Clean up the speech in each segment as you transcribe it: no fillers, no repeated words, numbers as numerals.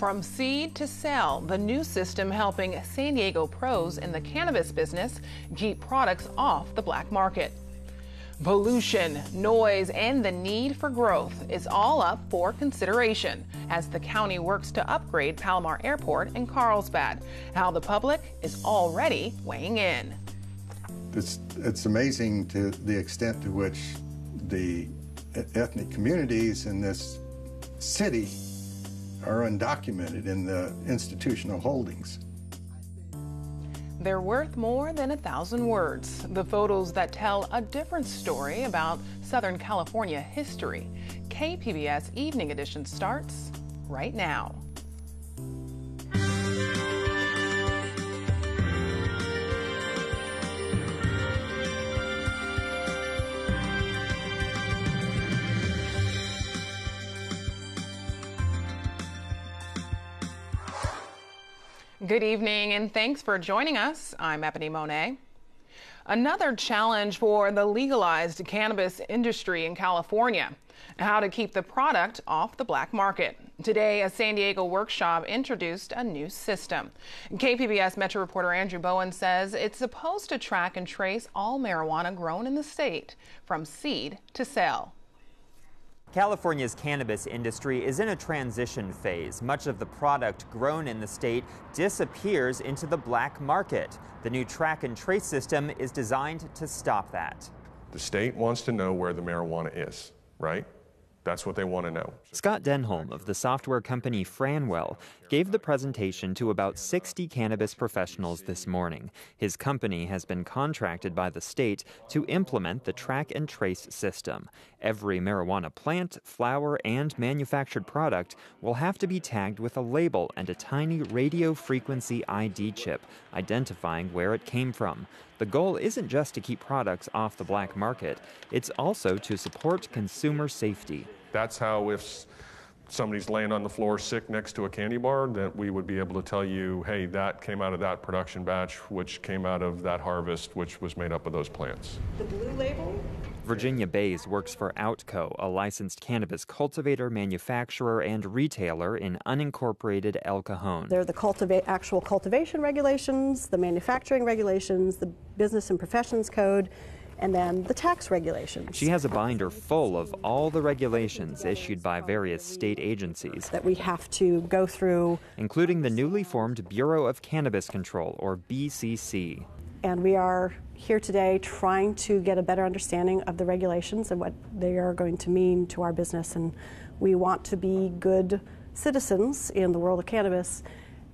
From seed to sale, the new system helping San Diego pros in the cannabis business keep products off the black market. Pollution, noise, and the need for growth is all up for consideration as the county works to upgrade Palomar Airport in Carlsbad. How the public is already weighing in. It's amazing to the extent to which the ethnic communities in this city are undocumented in the institutional holdings. They're worth more than 1,000 words. The photos that tell a different story about Southern California history. KPBS Evening Edition starts right now. Good evening and thanks for joining us. I'm Ebony Monet. Another challenge for the legalized cannabis industry in California: how to keep the product off the black market. Today, a San Diego workshop introduced a new system. KPBS Metro reporter Andrew Bowen says it's supposed to track and trace all marijuana grown in the state, from seed to sale. California's cannabis industry is in a transition phase. Much of the product grown in the state disappears into the black market. The new track and trace system is designed to stop that. The state wants to know where the marijuana is, right? That's what they want to know. Scott Denholm of the software company Franwell gave the presentation to about 60 cannabis professionals this morning. His company has been contracted by the state to implement the track and trace system. Every marijuana plant, flower, and manufactured product will have to be tagged with a label and a tiny radio frequency ID chip identifying where it came from. The goal isn't just to keep products off the black market, it's also to support consumer safety. That's how, if somebody's laying on the floor sick next to a candy bar, that we would be able to tell you, hey, that came out of that production batch, which came out of that harvest, which was made up of those plants. The blue label? Virginia Bays works for Outco, a licensed cannabis cultivator, manufacturer, and retailer in unincorporated El Cajon. They're the actual cultivation regulations, the manufacturing regulations, the business and professions code, and then the tax regulations. She has a binder full of all the regulations issued by various state agencies that we have to go through, including the newly formed Bureau of Cannabis Control, or BCC. And we are here today trying to get a better understanding of the regulations and what they are going to mean to our business. And we want to be good citizens in the world of cannabis,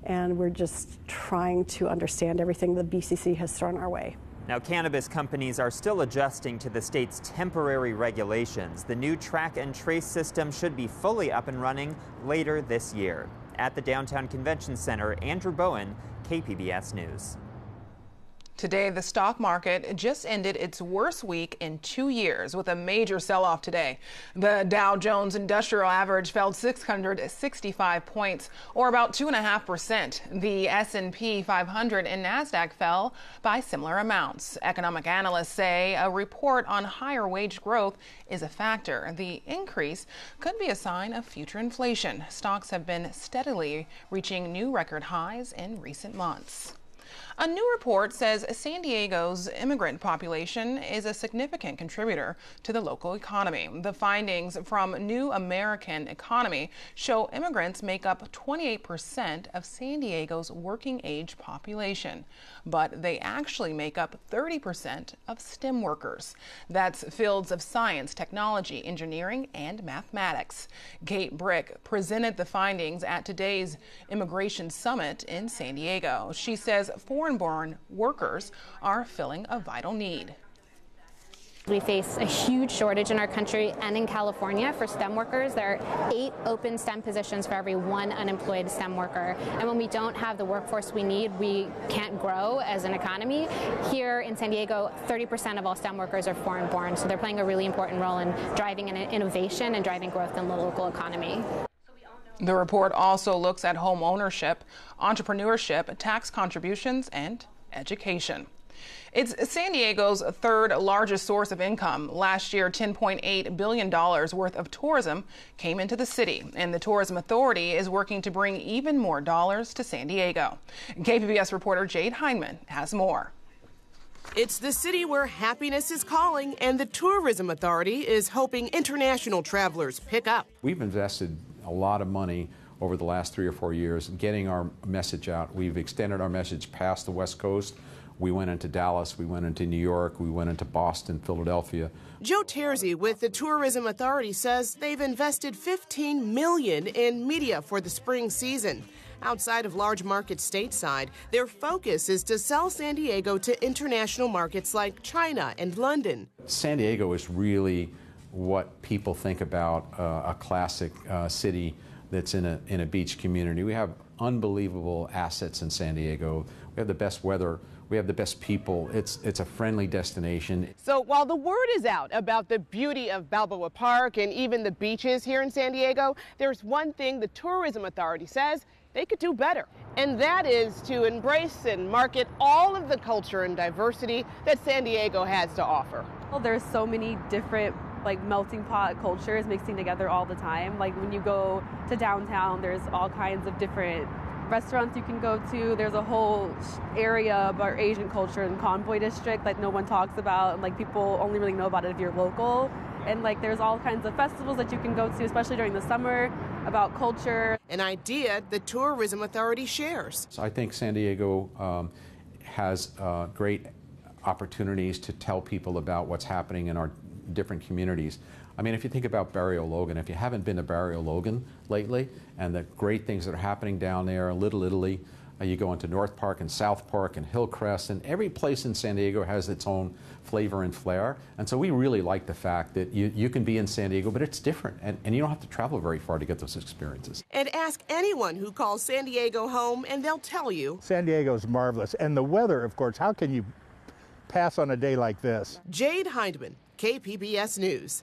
and we're just trying to understand everything the BCC has thrown our way. Now, cannabis companies are still adjusting to the state's temporary regulations. The new track and trace system should be fully up and running later this year. At the Downtown Convention Center, Andrew Bowen, KPBS News. Today, the stock market just ended its worst week in 2 years with a major sell-off today. The Dow Jones Industrial Average fell 665 points, or about 2.5%. The S&P 500 and NASDAQ fell by similar amounts. Economic analysts say a report on higher wage growth is a factor. The increase could be a sign of future inflation. Stocks have been steadily reaching new record highs in recent months. A new report says San Diego's immigrant population is a significant contributor to the local economy. The findings from New American Economy show immigrants make up 28% of San Diego's working age population, but they actually make up 30% of STEM workers. That's fields of science, technology, engineering, and mathematics. Kate Brick presented the findings at today's Immigration Summit in San Diego. She says foreign-born workers are filling a vital need. We face a huge shortage in our country and in California for STEM workers. There are 8 open STEM positions for every 1 unemployed STEM worker. And when we don't have the workforce we need, we can't grow as an economy. Here in San Diego, 30% of all STEM workers are foreign-born, so they're playing a really important role in driving innovation and driving growth in the local economy. The report also looks at home ownership, entrepreneurship, tax contributions, and education. It's San Diego's third largest source of income. Last year, $10.8 billion worth of tourism came into the city, and the Tourism Authority is working to bring even more dollars to San Diego. KPBS reporter Jade Hindman has more. It's the city where happiness is calling, and the Tourism Authority is hoping international travelers pick up. We've invested a lot of money over the last 3 or 4 years getting our message out. We've extended our message past the West Coast. We went into Dallas, we went into New York, we went into Boston, Philadelphia. Joe Terzi with the Tourism Authority says they've invested $15 million in media for the spring season. Outside of large markets stateside, their focus is to sell San Diego to international markets like China and London. San Diego is really what people think about a classic city that's in a beach community. We have unbelievable assets in San Diego. We have the best weather. We have the best people. It's a friendly destination. So while the word is out about the beauty of Balboa Park and even the beaches here in San Diego, there's one thing the Tourism Authority says they could do better, and that is to embrace and market all of the culture and diversity that San Diego has to offer. Well, there's so many different melting pot cultures mixing together all the time. Like when you go to downtown, there's all kinds of different restaurants you can go to. There's a whole area about Asian culture in Convoy District that no one talks about, and people only really know about it if you're local. And there's all kinds of festivals that you can go to, especially during the summer, about culture. An idea the Tourism Authority shares. So I think San Diego has great opportunities to tell people about what's happening in our different communities. I mean, if you think about Barrio Logan, if you haven't been to Barrio Logan lately, and the great things that are happening down there, Little Italy, you go into North Park and South Park and Hillcrest, and every place in San Diego has its own flavor and flair. And so we really like the fact that you can be in San Diego, but it's different, and you don't have to travel very far to get those experiences. And ask anyone who calls San Diego home, and they'll tell you. San Diego's marvelous. And the weather, of course, how can you pass on a day like this? Jade Hindman, KPBS News.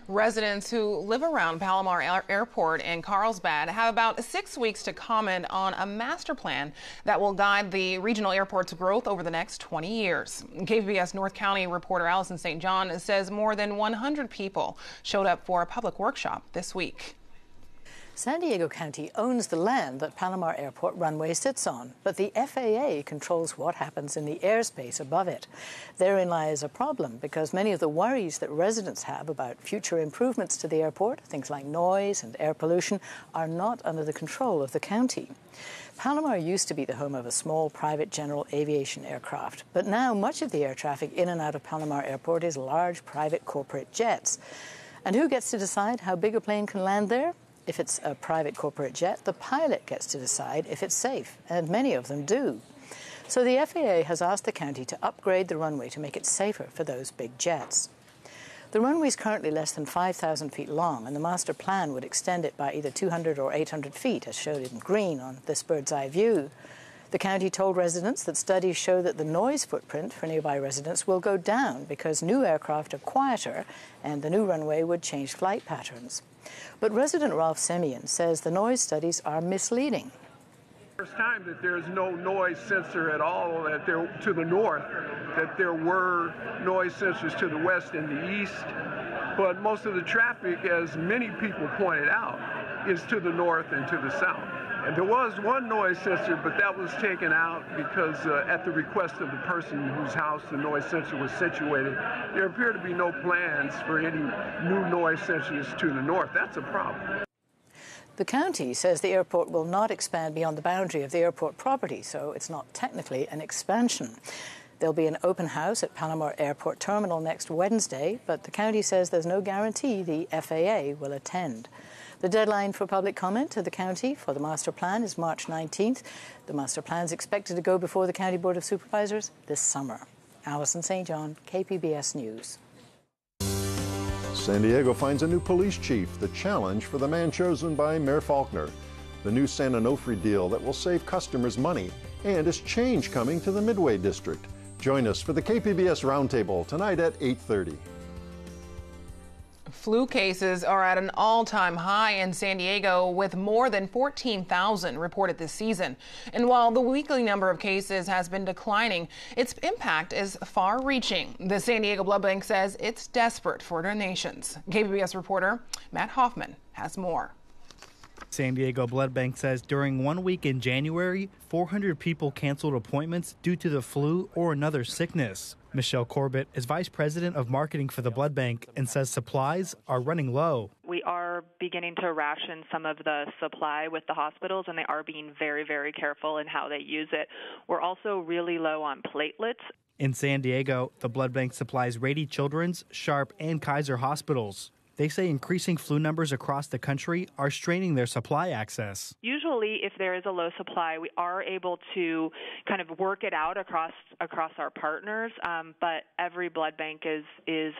Residents who live around Palomar Airport in Carlsbad have about 6 weeks to comment on a master plan that will guide the regional airport's growth over the next 20 years. KPBS North County reporter Allison St. John says more than 100 people showed up for a public workshop this week. San Diego County owns the land that Palomar Airport runway sits on, but the FAA controls what happens in the airspace above it. Therein lies a problem because many of the worries that residents have about future improvements to the airport, things like noise and air pollution, are not under the control of the county. Palomar used to be the home of a small private general aviation aircraft, but now much of the air traffic in and out of Palomar Airport is large private corporate jets. And who gets to decide how big a plane can land there? If it's a private corporate jet, the pilot gets to decide if it's safe, and many of them do. So the FAA has asked the county to upgrade the runway to make it safer for those big jets. The runway is currently less than 5,000 feet long, and the master plan would extend it by either 200 or 800 feet, as shown in green on this bird's eye view. The county told residents that studies show that the noise footprint for nearby residents will go down because new aircraft are quieter and the new runway would change flight patterns. But resident Ralph Semyon says the noise studies are misleading. First time that there's no noise sensor at all to the north, that there were noise sensors to the west and the east, but most of the traffic, as many people pointed out, is to the north and to the south. And there was one noise sensor, but that was taken out because at the request of the person whose house the noise sensor was situated, there appear to be no plans for any new noise sensors to the north. That's a problem. The county says the airport will not expand beyond the boundary of the airport property, so it's not technically an expansion. There'll be an open house at Palomar Airport Terminal next Wednesday, but the county says there's no guarantee the FAA will attend. The deadline for public comment to the county for the master plan is March 19th. The master plan is expected to go before the County Board of Supervisors this summer. Allison St. John, KPBS News. San Diego finds a new police chief, the challenge for the man chosen by Mayor Faulkner. The new San Onofre deal that will save customers money, and is change coming to the Midway District. Join us for the KPBS Roundtable tonight at 8:30. Flu cases are at an all-time high in San Diego, with more than 14,000 reported this season. And while the weekly number of cases has been declining, its impact is far-reaching. The San Diego Blood Bank says it's desperate for donations. KPBS reporter Matt Hoffman has more. San Diego Blood Bank says during 1 week in January, 400 people canceled appointments due to the flu or another sickness. Michelle Corbett is vice president of marketing for the blood bank and says supplies are running low. We are beginning to ration some of the supply with the hospitals, and they are being very, very careful in how they use it. We're also really low on platelets. In San Diego, the blood bank supplies Rady Children's, Sharp, and Kaiser hospitals. They say increasing flu numbers across the country are straining their supply access. Usually, if there is a low supply, we are able to kind of work it out across our partners, but every blood bank is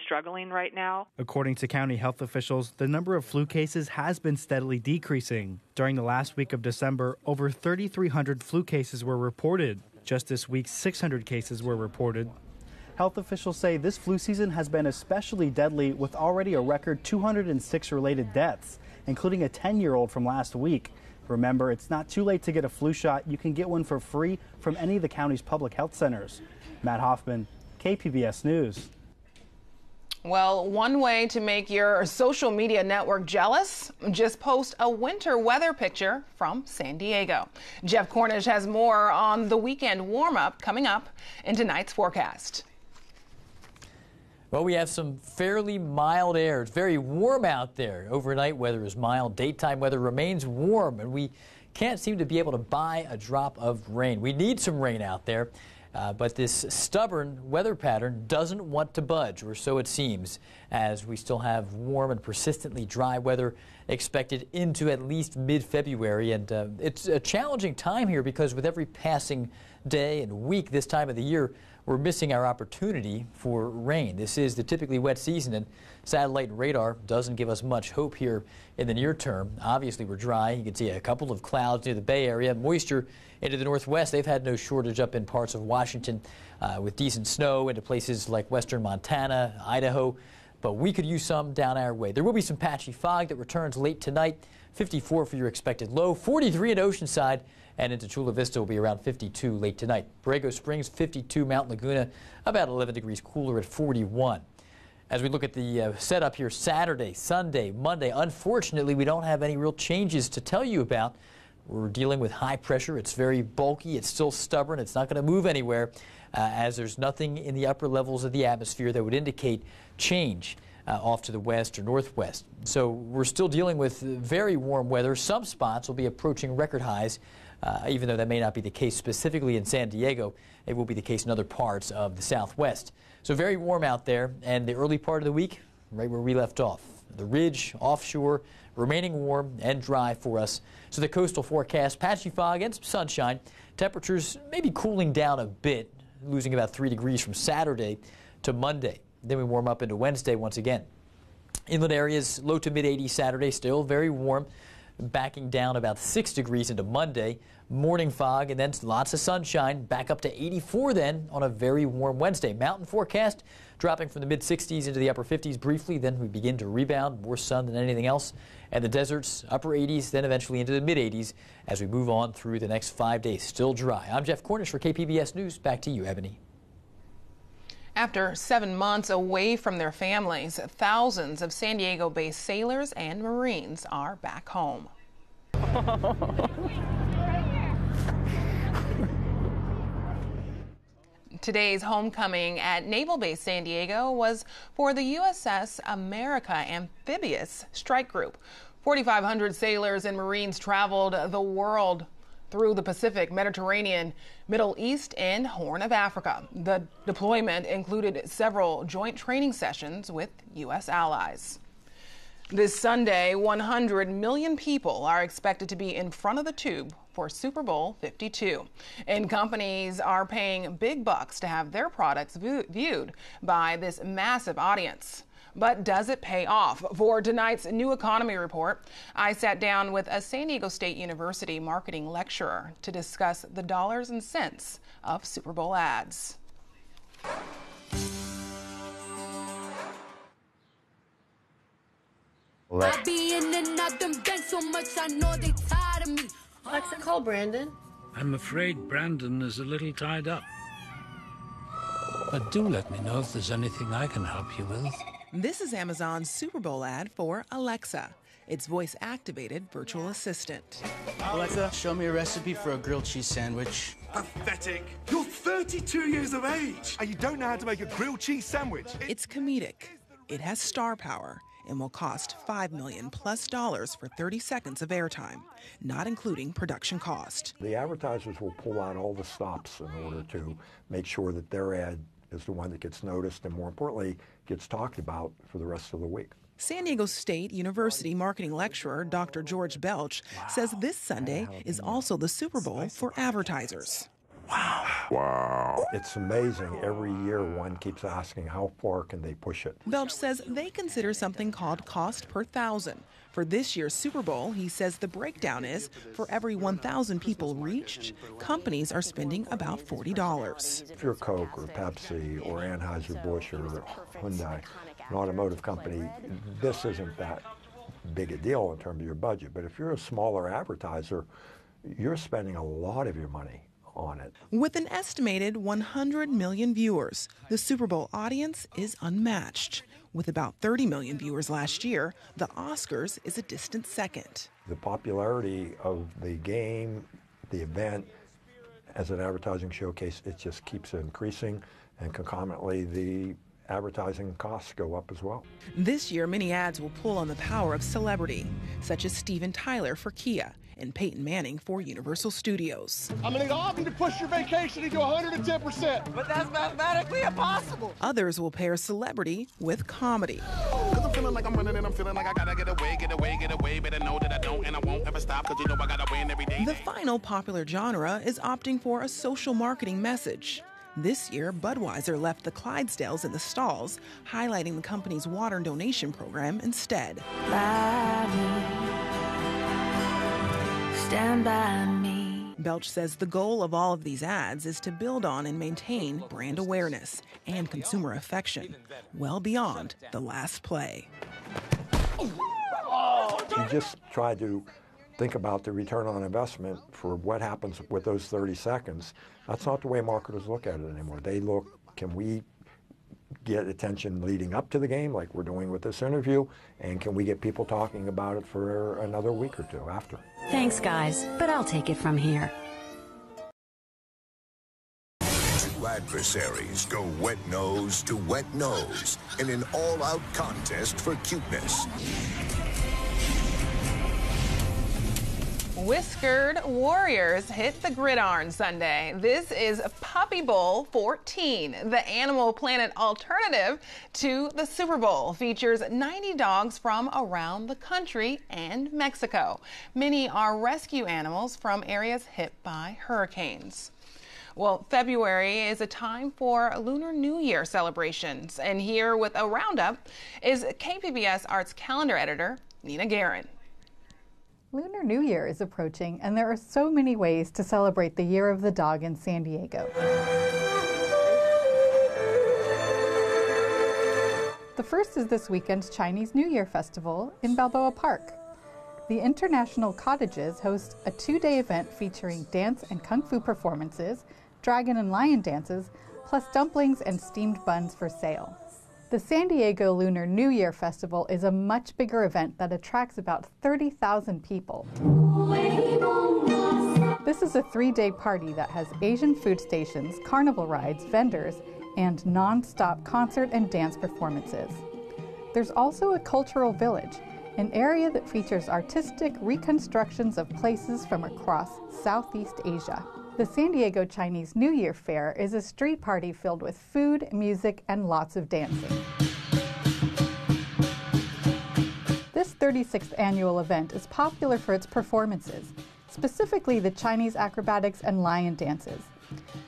struggling right now. According to county health officials, the number of flu cases has been steadily decreasing. During the last week of December, over 3,300 flu cases were reported. Just this week, 600 cases were reported. Health officials say this flu season has been especially deadly, with already a record 206 related deaths, including a 10-year-old from last week. Remember, it's not too late to get a flu shot. You can get one for free from any of the county's public health centers. Matt Hoffman, KPBS News. Well, one way to make your social media network jealous, just post a winter weather picture from San Diego. Jeff Cornish has more on the weekend warm-up coming up in tonight's forecast. Well, we have some fairly mild air. It's very warm out there. Overnight weather is mild. Daytime weather remains warm, and we can't seem to be able to buy a drop of rain. We need some rain out there, but this stubborn weather pattern doesn't want to budge, or so it seems, as we still have warm and persistently dry weather expected into at least mid-February. And it's a challenging time here because with every passing day and week this time of the year, we're missing our opportunity for rain. This is the typically wet season, and satellite and radar doesn't give us much hope here in the near term. Obviously, we're dry. You can see a couple of clouds near the Bay Area. Moisture into the northwest. They've had no shortage up in parts of Washington with decent snow into places like western Montana, Idaho. But we could use some down our way. There will be some patchy fog that returns late tonight. 54 for your expected low, 43 in Oceanside, and into Chula Vista will be around 52 late tonight. Borrego Springs, 52, Mount Laguna, about 11 degrees cooler at 41. As we look at the setup here, Saturday, Sunday, Monday, unfortunately, we don't have any real changes to tell you about. We're dealing with high pressure. It's very bulky. It's still stubborn. It's not going to move anywhere as there's nothing in the upper levels of the atmosphere that would indicate change off to the west or northwest. So we're still dealing with very warm weather. Some spots will be approaching record highs, even though that may not be the case specifically in San Diego. It will be the case in other parts of the southwest. So very warm out there, and the early part of the week, right where we left off. The ridge, offshore, remaining warm and dry for us. So the coastal forecast, patchy fog and some sunshine. Temperatures maybe cooling down a bit, losing about 3 degrees from Saturday to Monday. Then we warm up into Wednesday once again. Inland areas, low to mid-80s Saturday, still very warm. Backing down about 6 degrees into Monday. Morning fog and then lots of sunshine. Back up to 84 then on a very warm Wednesday. Mountain forecast dropping from the mid-60s into the upper 50s briefly. Then we begin to rebound. More sun than anything else. And the deserts, upper 80s, then eventually into the mid-80s as we move on through the next 5 days. Still dry. I'm Jeff Cornish for KPBS News. Back to you, Ebony. After 7 months away from their families, thousands of San Diego-based sailors and Marines are back home. Today's homecoming at Naval Base San Diego was for the USS America amphibious strike group. 4,500 sailors and Marines traveled the world through the Pacific, Mediterranean, Middle East, and Horn of Africa. The deployment included several joint training sessions with U.S. allies. This Sunday, 100 million people are expected to be in front of the tube for Super Bowl 52. And companies are paying big bucks to have their products viewed by this massive audience. But does it pay off? For tonight's New Economy Report, I sat down with a San Diego State University marketing lecturer to discuss the dollars and cents of Super Bowl ads. I be in and out them banks so much I know they tired of me. Alexa, call Brandon. I'm afraid Brandon is a little tied up. But do let me know if there's anything I can help you with. This is Amazon's Super Bowl ad for Alexa, its voice-activated virtual assistant. Alexa, show me a recipe for a grilled cheese sandwich. Pathetic. You're 32 years of age, and you don't know how to make a grilled cheese sandwich. It's comedic. It has star power and will cost $5 million plus for 30 seconds of airtime, not including production cost. The advertisers will pull out all the stops in order to make sure that their ad is the one that gets noticed and, more importantly, gets talked about for the rest of the week. San Diego State University marketing lecturer Dr. George Belch says this Sunday is also the Super Bowl for advertisers. Wow. It's amazing. Every year one keeps asking how far can they push it. Belch says they consider something called cost per thousand. For this year's Super Bowl, he says the breakdown is for every 1,000 people reached, companies are spending about $40. If you're Coke or Pepsi or Anheuser-Busch or Hyundai, an automotive company, this isn't that big a deal in terms of your budget. But if you're a smaller advertiser, you're spending a lot of your money on it. With an estimated 100 million viewers, the Super Bowl audience is unmatched. With about 30 million viewers last year, the Oscars is a distant second. The popularity of the game, the event, as an advertising showcase, it just keeps increasing, and concomitantly the advertising costs go up as well. This year, many ads will pull on the power of celebrity, such as Steven Tyler for Kia and Peyton Manning for Universal Studios. I'm going to ask you to push your vacation to 110%. But that's mathematically impossible. Others will pair celebrity with comedy. Because I'm feeling like I'm running and I'm feeling like I gotta get away. Better know that I don't and I won't ever stop because you know I gotta win every day. The final popular genre is opting for a social marketing message. This year, Budweiser left the Clydesdales in the stalls, highlighting the company's water donation program instead. Stand by me. Belch says the goal of all of these ads is to build on and maintain brand awareness and consumer affection, well beyond the last play. You just try to think about the return on investment for what happens with those 30 seconds. That's not the way marketers look at it anymore. They look, can we get attention leading up to the game like we're doing with this interview, and can we get people talking about it for another week or two after? Thanks, guys, but I'll take it from here. Two adversaries go wet nose to wet nose in an all-out contest for cuteness. Whiskered warriors hit the gridiron Sunday. This is Puppy Bowl 14, the Animal Planet alternative to the Super Bowl. Features 90 dogs from around the country and Mexico. Many are rescue animals from areas hit by hurricanes. Well, February is a time for Lunar New Year celebrations. And here with a roundup is KPBS Arts Calendar Editor Nina Guerin. Lunar New Year is approaching, and there are so many ways to celebrate the Year of the Dog in San Diego. The first is this weekend's Chinese New Year Festival in Balboa Park. The International Cottages host a two-day event featuring dance and kung fu performances, dragon and lion dances, plus dumplings and steamed buns for sale. The San Diego Lunar New Year Festival is a much bigger event that attracts about 30,000 people. This is a three-day party that has Asian food stations, carnival rides, vendors, and non-stop concert and dance performances. There's also a cultural village, an area that features artistic reconstructions of places from across Southeast Asia. The San Diego Chinese New Year Fair is a street party filled with food, music, and lots of dancing. This 36th annual event is popular for its performances, specifically the Chinese acrobatics and lion dances.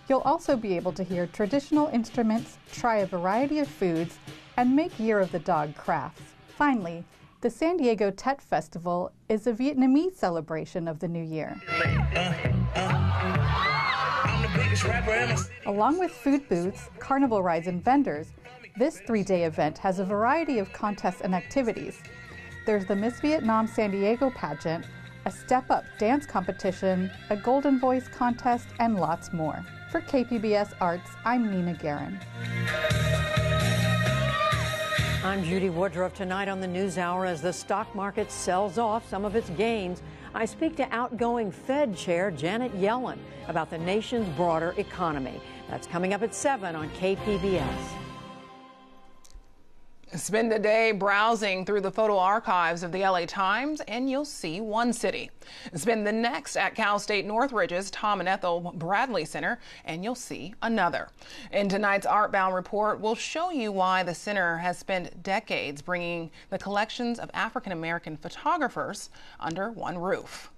You'll also be able to hear traditional instruments, try a variety of foods, and make Year of the Dog crafts. Finally, the San Diego Tet Festival is a Vietnamese celebration of the new year. Along with food booths, carnival rides, and vendors, this three-day event has a variety of contests and activities. There's the Miss Vietnam San Diego pageant, a step-up dance competition, a Golden Voice contest, and lots more. For KPBS Arts, I'm Nina Guerin. I'm Judy Woodruff. Tonight on the NewsHour, as the stock market sells off some of its gains, I speak to outgoing Fed Chair Janet Yellen about the nation's broader economy. That's coming up at 7 on KPBS. Spend a day browsing through the photo archives of the LA Times and you'll see one city. Spend the next at Cal State Northridge's Tom and Ethel Bradley Center and you'll see another. In tonight's Artbound report, we'll show you why the center has spent decades bringing the collections of African-American photographers under one roof.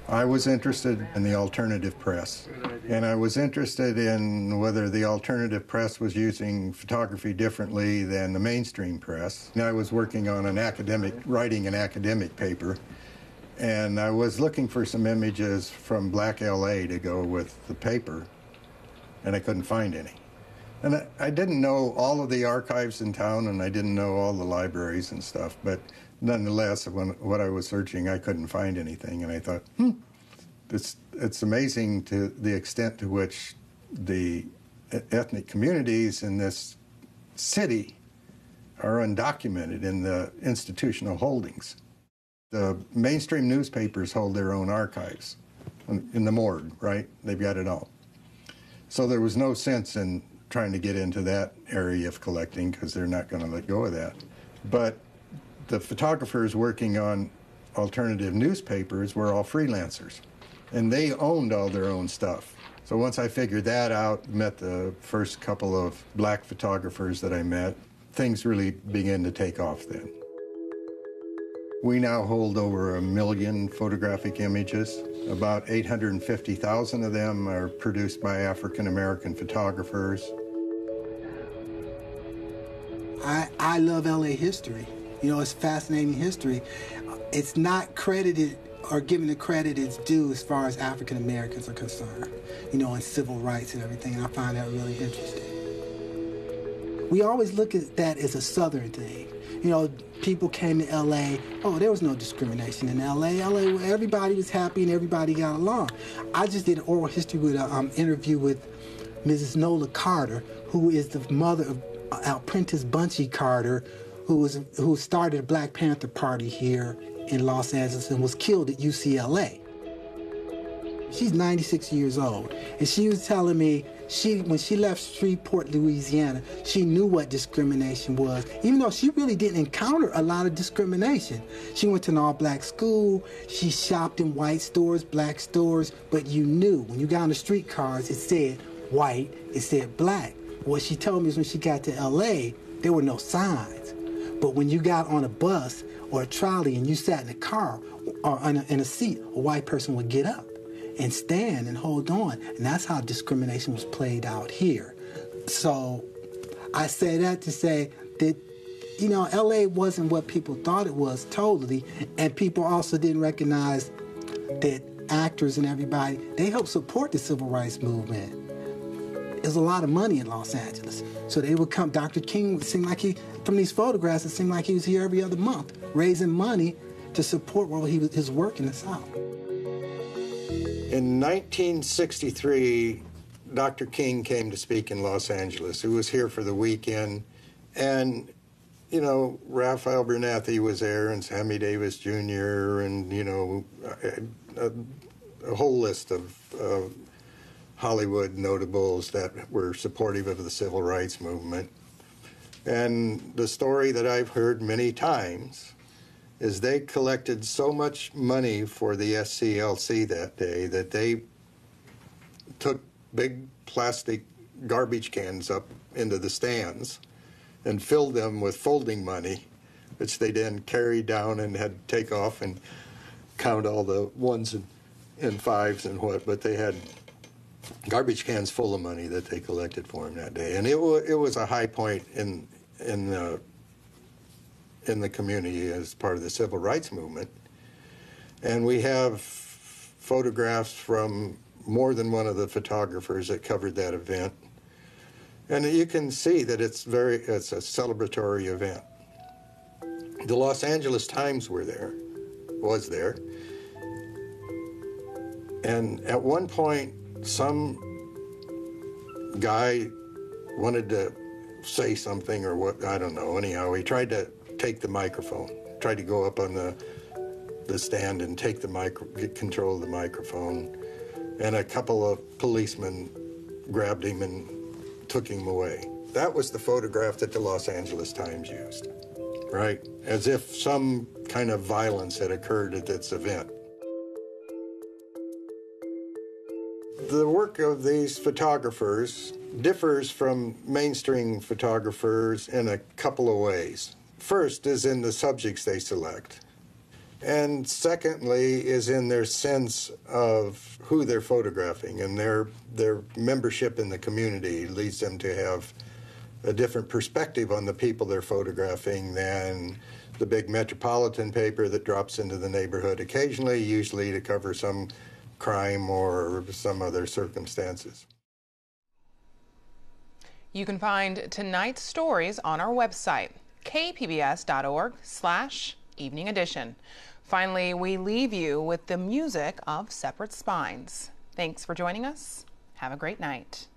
I was interested in the alternative press, and I was interested in whether the alternative press was using photography differently than the mainstream press. And I was working on writing an academic paper, and I was looking for some images from Black LA to go with the paper, and I couldn't find any. And I didn't know all of the archives in town, and I didn't know all the libraries and stuff, but nonetheless, what I was searching, I couldn't find anything, and I thought, it's amazing to the extent to which the ethnic communities in this city are undocumented in the institutional holdings. The mainstream newspapers hold their own archives in the morgue, right? They've got it all. So there was no sense in trying to get into that area of collecting because they're not going to let go of that. But the photographers working on alternative newspapers were all freelancers, and they owned all their own stuff. So once I figured that out, met the first couple of black photographers that I met, things really began to take off then. We now hold over 1 million photographic images. About 850,000 of them are produced by African-American photographers. I love LA history. You know, it's fascinating history. It's not credited or given the credit it's due as far as African Americans are concerned, you know, and civil rights and everything, and I find that really interesting. We always look at that as a Southern thing. You know, people came to LA, oh, there was no discrimination in LA. Everybody was happy and everybody got along. I just did an oral history with an interview with Mrs. Nola Carter, who is the mother of Prentice Bunchy Carter, who started a Black Panther Party here in Los Angeles and was killed at UCLA. She's 96 years old, and she was telling me when she left Shreveport, Louisiana, she knew what discrimination was, even though she really didn't encounter a lot of discrimination. She went to an all-black school, she shopped in white stores, black stores, but you knew when you got on the streetcars, it said white, it said black. What she told me is when she got to LA, there were no signs. But when you got on a bus or a trolley and you sat in a car or in a seat, a white person would get up and stand and hold on. And that's how discrimination was played out here. So I say that to say that, you know, LA wasn't what people thought it was totally. And people also didn't recognize that actors and everybody, they helped support the civil rights movement. There's a lot of money in Los Angeles. So they would come, Dr. King would seem like from these photographs, it seemed like he was here every other month, raising money to support his work in the South. In 1963, Dr. King came to speak in Los Angeles. He was here for the weekend, and, you know, Raphael Abernathy was there, and Sammy Davis Jr., and, you know, a whole list of Hollywood notables that were supportive of the civil rights movement. And the story that I've heard many times is they collected so much money for the SCLC that day that they took big plastic garbage cans up into the stands and filled them with folding money, which they then carried down and had to take off and count all the ones and fives and what, but they had garbage cans full of money that they collected for him that day. And it was a high point in the community as part of the civil rights movement. And we have photographs from more than one of the photographers that covered that event. And you can see that it's a celebratory event. The Los Angeles Times was there. And at one point, some guy wanted to say something or what, I don't know. Anyhow, he tried to take the microphone, tried to go up on the stand and take get control of the microphone. And a couple of policemen grabbed him and took him away. That was the photograph that the Los Angeles Times used, right? As if some kind of violence had occurred at this event. The work of these photographers differs from mainstream photographers in a couple of ways. First is in the subjects they select. And secondly is in their sense of who they're photographing, and their membership in the community leads them to have a different perspective on the people they're photographing than the big metropolitan paper that drops into the neighborhood occasionally, usually to cover some crime or some other circumstances. You can find tonight's stories on our website, kpbs.org/evening edition. Finally, we leave you with the music of Separate Spines. Thanks for joining us. Have a great night.